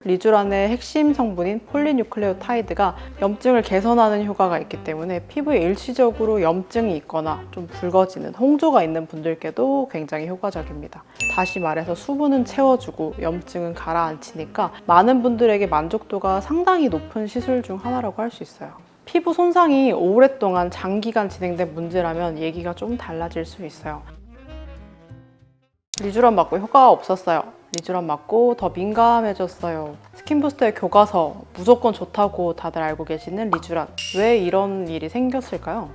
리쥬란의 핵심 성분인 폴리뉴클레오타이드가 염증을 개선하는 효과가 있기 때문에 피부에 일시적으로 염증이 있거나 좀 붉어지는 홍조가 있는 분들께도 굉장히 효과적입니다. 다시 말해서 수분은 채워주고 염증은 가라앉히니까 많은 분들에게 만족도가 상당히 높은 시술 중 하나라고 할 수 있어요. 피부 손상이 오랫동안 장기간 진행된 문제라면 얘기가 좀 달라질 수 있어요. 리쥬란 맞고 효과가 없었어요. 리쥬란 맞고 더 민감해졌어요. 스킨부스터의 교과서 무조건 좋다고 다들 알고 계시는 리쥬란. 왜 이런 일이 생겼을까요?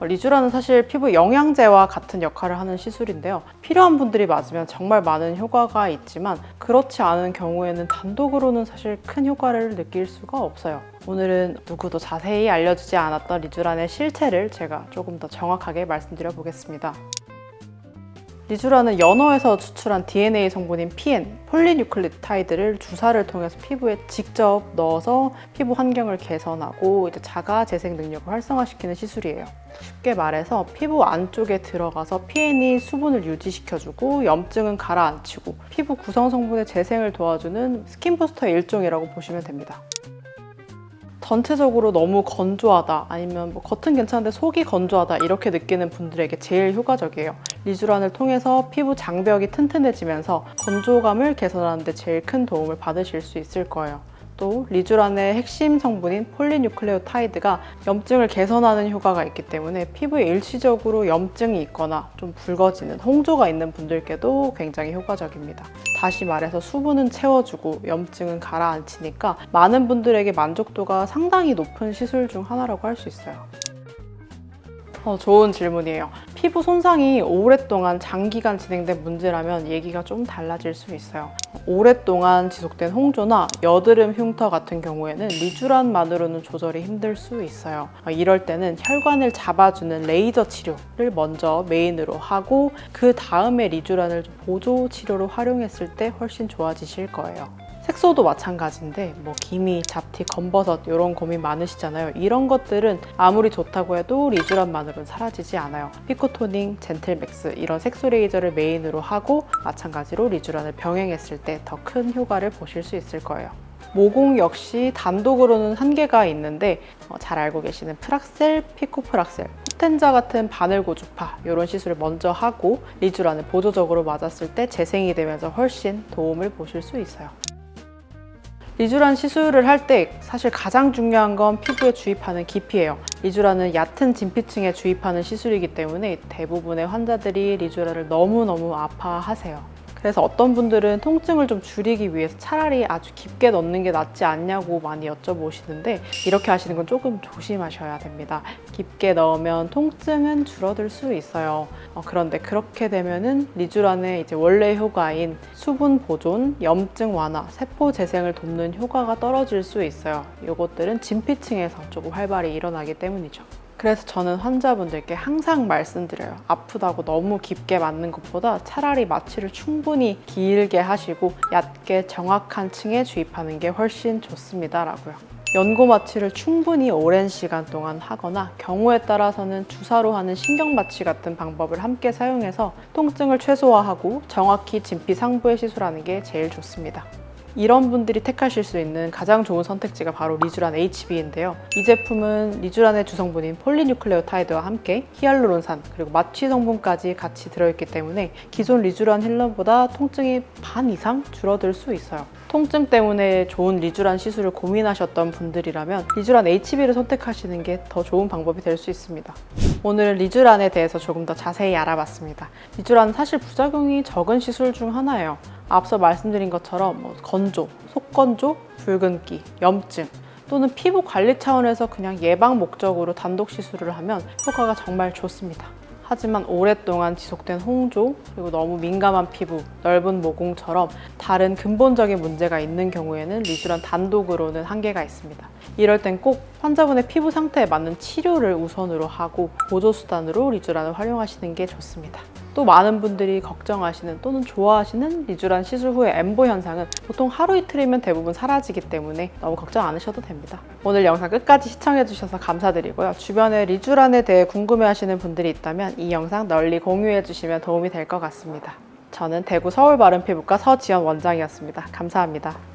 리쥬란은 사실 피부 영양제와 같은 역할을 하는 시술인데요. 필요한 분들이 맞으면 정말 많은 효과가 있지만 그렇지 않은 경우에는 단독으로는 사실 큰 효과를 느낄 수가 없어요. 오늘은 누구도 자세히 알려주지 않았던 리쥬란의 실체를 제가 조금 더 정확하게 말씀드려 보겠습니다. 리쥬란은 연어에서 추출한 DNA 성분인 PN, 폴리뉴클레오타이드를 주사를 통해서 피부에 직접 넣어서 피부 환경을 개선하고 자가 재생 능력을 활성화시키는 시술이에요. 쉽게 말해서 피부 안쪽에 들어가서 PN이 수분을 유지시켜주고 염증은 가라앉히고 피부 구성 성분의 재생을 도와주는 스킨부스터의 일종이라고 보시면 됩니다. 전체적으로 너무 건조하다 아니면 겉은 괜찮은데 속이 건조하다 이렇게 느끼는 분들에게 제일 효과적이에요. 리쥬란을 통해서 피부 장벽이 튼튼해지면서 건조감을 개선하는 데 제일 큰 도움을 받으실 수 있을 거예요. 또 리쥬란의 핵심 성분인 폴리뉴클레오타이드가 염증을 개선하는 효과가 있기 때문에 피부에 일시적으로 염증이 있거나 좀 붉어지는 홍조가 있는 분들께도 굉장히 효과적입니다. 다시 말해서 수분은 채워주고 염증은 가라앉히니까 많은 분들에게 만족도가 상당히 높은 시술 중 하나라고 할 수 있어요. 좋은 질문이에요. 피부 손상이 오랫동안 장기간 진행된 문제라면 얘기가 좀 달라질 수 있어요. 오랫동안 지속된 홍조나 여드름 흉터 같은 경우에는 리쥬란만으로는 조절이 힘들 수 있어요. 이럴 때는 혈관을 잡아주는 레이저 치료를 먼저 메인으로 하고 그 다음에 리쥬란을 보조 치료로 활용했을 때 훨씬 좋아지실 거예요. 색소도 마찬가지인데 기미, 잡티, 검버섯 이런 고민 많으시잖아요. 이런 것들은 아무리 좋다고 해도 리쥬란만으로는 사라지지 않아요. 피코토닝, 젠틀맥스 이런 색소 레이저를 메인으로 하고 마찬가지로 리쥬란을 병행했을 때 더 큰 효과를 보실 수 있을 거예요. 모공 역시 단독으로는 한계가 있는데 잘 알고 계시는 프락셀, 피코프락셀, 포텐자 같은 바늘 고주파 이런 시술을 먼저 하고 리쥬란을 보조적으로 맞았을 때 재생이 되면서 훨씬 도움을 보실 수 있어요. 리쥬란 시술을 할 때 사실 가장 중요한 건 피부에 주입하는 깊이예요. 리쥬란은 얕은 진피층에 주입하는 시술이기 때문에 대부분의 환자들이 리쥬란을 너무너무 아파하세요. 그래서 어떤 분들은 통증을 좀 줄이기 위해서 차라리 아주 깊게 넣는 게 낫지 않냐고 많이 여쭤보시는데 이렇게 하시는 건 조금 조심하셔야 됩니다. 깊게 넣으면 통증은 줄어들 수 있어요. 그런데 그렇게 되면은 리쥬란의 원래 효과인 수분 보존, 염증 완화, 세포 재생을 돕는 효과가 떨어질 수 있어요. 이것들은 진피층에서 조금 활발히 일어나기 때문이죠. 그래서 저는 환자분들께 항상 말씀드려요. 아프다고 너무 깊게 맞는 것보다 차라리 마취를 충분히 길게 하시고 얕게 정확한 층에 주입하는 게 훨씬 좋습니다 라고요. 연고 마취를 충분히 오랜 시간 동안 하거나 경우에 따라서는 주사로 하는 신경 마취 같은 방법을 함께 사용해서 통증을 최소화하고 정확히 진피 상부에 시술하는 게 제일 좋습니다. 이런 분들이 택하실 수 있는 가장 좋은 선택지가 바로 리쥬란 HB인데요. 이 제품은 리쥬란의 주성분인 폴리뉴클레오타이드와 함께 히알루론산 그리고 마취 성분까지 같이 들어있기 때문에 기존 리쥬란 힐러보다 통증이 반 이상 줄어들 수 있어요. 통증 때문에 좋은 리쥬란 시술을 고민하셨던 분들이라면 리쥬란 HB를 선택하시는 게 더 좋은 방법이 될 수 있습니다. 오늘은 리쥬란에 대해서 조금 더 자세히 알아봤습니다. 리쥬란은 사실 부작용이 적은 시술 중 하나예요. 앞서 말씀드린 것처럼 건조, 속건조, 붉은기, 염증 또는 피부 관리 차원에서 그냥 예방 목적으로 단독 시술을 하면 효과가 정말 좋습니다. 하지만 오랫동안 지속된 홍조, 그리고 너무 민감한 피부, 넓은 모공처럼 다른 근본적인 문제가 있는 경우에는 리쥬란 단독으로는 한계가 있습니다. 이럴 땐 꼭 환자분의 피부 상태에 맞는 치료를 우선으로 하고 보조수단으로 리쥬란을 활용하시는 게 좋습니다. 또 많은 분들이 걱정하시는 또는 좋아하시는 리쥬란 시술 후의 엠보 현상은 보통 하루 이틀이면 대부분 사라지기 때문에 너무 걱정 안 하셔도 됩니다. 오늘 영상 끝까지 시청해주셔서 감사드리고요. 주변에 리쥬란에 대해 궁금해하시는 분들이 있다면 이 영상 널리 공유해주시면 도움이 될 것 같습니다. 저는 대구 서울바른피부과 서지연 원장이었습니다. 감사합니다.